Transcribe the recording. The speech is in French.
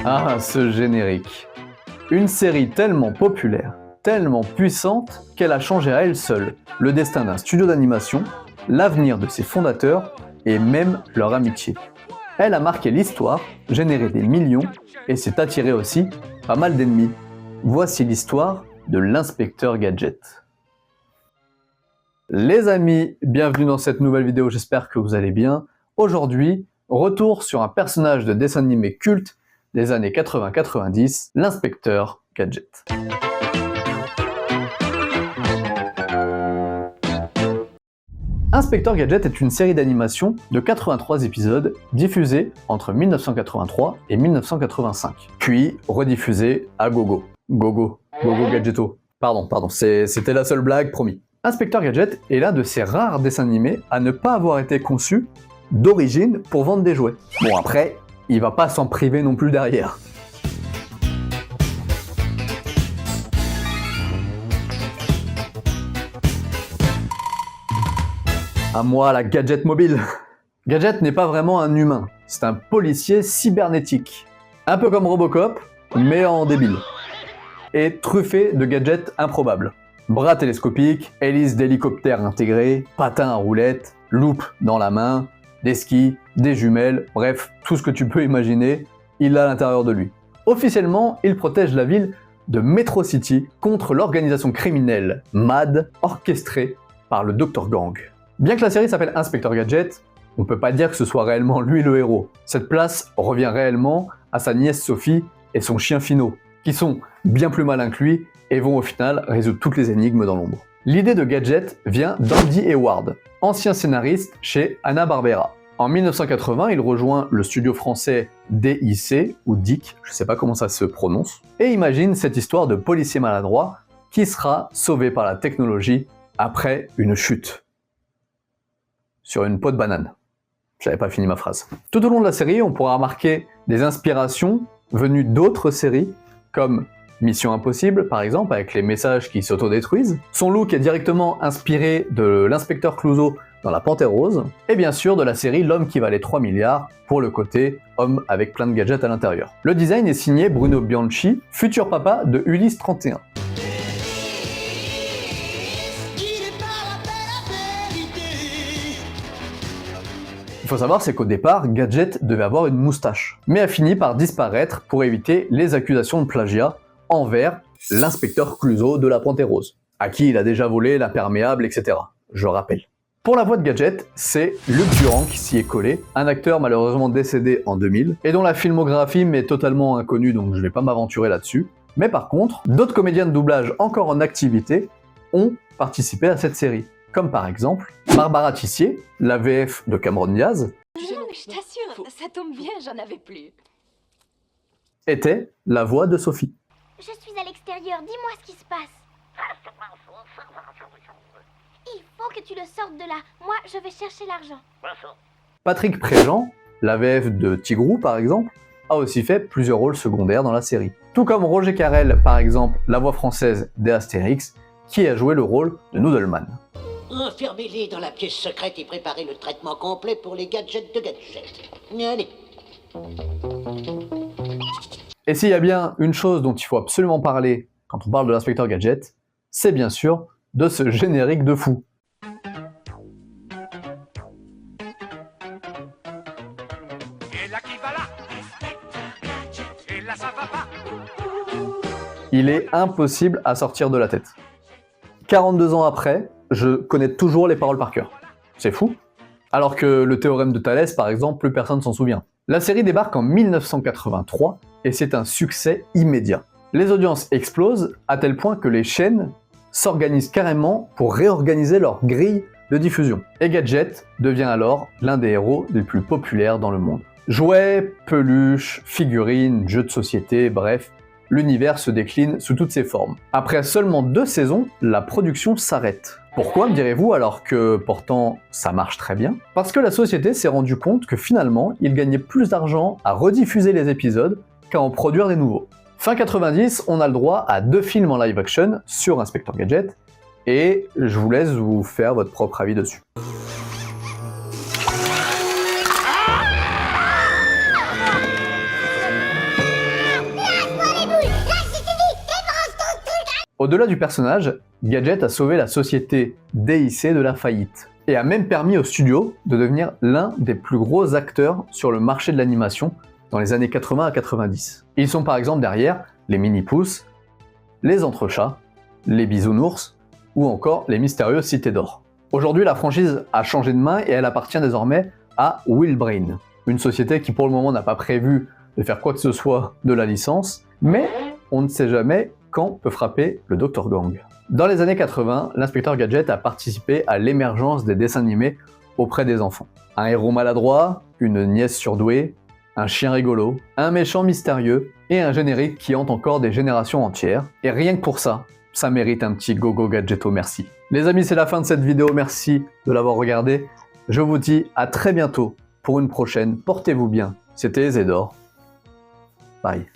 Ah, ce générique. Une série tellement populaire, tellement puissante, qu'elle a changé à elle seule le destin d'un studio d'animation, l'avenir de ses fondateurs et même leur amitié. Elle a marqué l'histoire, généré des millions et s'est attiré aussi pas mal d'ennemis. Voici l'histoire de l'inspecteur Gadget. Les amis, bienvenue dans cette nouvelle vidéo, j'espère que vous allez bien. Aujourd'hui, retour sur un personnage de dessin animé culte des années 80-90, l'inspecteur Gadget. Inspecteur Gadget est une série d'animation de 83 épisodes diffusée entre 1983 et 1985, puis rediffusée à gogo. Gogo Gadgeto. Pardon, c'était la seule blague, promis. Inspecteur Gadget est l'un de ces rares dessins animés à ne pas avoir été conçu d'origine pour vendre des jouets. Bon après, il va pas s'en priver non plus derrière. À moi la Gadget mobile. Gadget n'est pas vraiment un humain, c'est un policier cybernétique. Un peu comme Robocop, mais en débile. Et truffé de gadgets improbables. Bras télescopiques, hélices d'hélicoptère intégrées, patins à roulettes, loupe dans la main, des skis, des jumelles, bref, tout ce que tu peux imaginer, il l'a à l'intérieur de lui. Officiellement, il protège la ville de Metro City contre l'organisation criminelle MAD orchestrée par le Dr Gang. Bien que la série s'appelle Inspecteur Gadget, on peut pas dire que ce soit réellement lui le héros. Cette place revient réellement à sa nièce Sophie et son chien Fino, qui sont bien plus malins que lui et vont au final résoudre toutes les énigmes dans l'ombre. L'idée de Gadget vient d'Andy Eward, ancien scénariste chez Hanna-Barbera. En 1980, il rejoint le studio français DIC, ou DIC, je sais pas comment ça se prononce, et imagine cette histoire de policier maladroit qui sera sauvé par la technologie après une chute sur une peau de banane. J'avais pas fini ma phrase. Tout au long de la série, on pourra remarquer des inspirations venues d'autres séries, comme Mission Impossible, par exemple, avec les messages qui s'autodétruisent. Son look est directement inspiré de l'inspecteur Clouseau dans La Panthère Rose, et bien sûr de la série L'homme qui valait 3 milliards, pour le côté homme avec plein de gadgets à l'intérieur. Le design est signé Bruno Bianchi, futur papa de Ulysse 31. Il faut savoir, c'est qu'au départ, Gadget devait avoir une moustache, mais a fini par disparaître pour éviter les accusations de plagiat envers l'inspecteur Clouseau de La Panthère Rose, à qui il a déjà volé l'imperméable, etc. Je rappelle. Pour la voix de Gadget, c'est Luc Durand qui s'y est collé, un acteur malheureusement décédé en 2000, et dont la filmographie m'est totalement inconnue, donc je vais pas m'aventurer là-dessus. Mais par contre, d'autres comédiens de doublage encore en activité ont participé à cette série, comme par exemple Barbara Tissier, la VF de Cameron Diaz, Non, mais je t'assure, ça tombe bien, j'en avais plus. était la voix de Sophie. Je suis à l'extérieur, dis-moi ce qui se passe. Il faut que tu le sortes de là. Moi, je vais chercher l'argent. Patrick Préjean, la VF de Tigrou par exemple, a aussi fait plusieurs rôles secondaires dans la série. Tout comme Roger Carrel, par exemple, la voix française des Astérix, qui a joué le rôle de Noodleman. Enfermez-les dans la pièce secrète et préparez le traitement complet pour les gadgets de Gadget. Allez. Et s'il y a bien une chose dont il faut absolument parler quand on parle de l'inspecteur Gadget, c'est bien sûr de ce générique de fou. Et là qui va là. Et là ça va pas. Il est impossible à sortir de la tête. 42 ans après, je connais toujours les paroles par cœur. C'est fou. Alors que le théorème de Thalès, par exemple, plus personne s'en souvient. La série débarque en 1983 et c'est un succès immédiat. Les audiences explosent à tel point que les chaînes s'organisent carrément pour réorganiser leur grille de diffusion. Et Gadget devient alors l'un des héros les plus populaires dans le monde. Jouets, peluches, figurines, jeux de société, bref, l'univers se décline sous toutes ses formes. Après seulement 2 saisons, la production s'arrête. Pourquoi, me direz-vous, alors que pourtant ça marche très bien? Parce que la société s'est rendue compte que finalement, il gagnait plus d'argent à rediffuser les épisodes qu'à en produire des nouveaux. Fin 90, on a le droit à 2 films en live action sur Inspecteur Gadget, et je vous laisse vous faire votre propre avis dessus. Au-delà du personnage, Gadget a sauvé la société DIC de la faillite et a même permis au studio de devenir l'un des plus gros acteurs sur le marché de l'animation dans les années 80 à 90. Ils sont par exemple derrière les Mini-Pouces, les Entrechats, les Bisounours ou encore les mystérieuses Cités d'Or. Aujourd'hui, la franchise a changé de main et elle appartient désormais à Wheelbrain, une société qui pour le moment n'a pas prévu de faire quoi que ce soit de la licence, mais on ne sait jamais quand peut frapper le Dr Gang. Dans les années 80, l'inspecteur Gadget a participé à l'émergence des dessins animés auprès des enfants. Un héros maladroit, une nièce surdouée, un chien rigolo, un méchant mystérieux et un générique qui hante encore des générations entières. Et rien que pour ça, ça mérite un petit gogo Gadgeto merci. Les amis, c'est la fin de cette vidéo, merci de l'avoir regardé. Je vous dis à très bientôt pour une prochaine, portez-vous bien. C'était Zedor. Bye.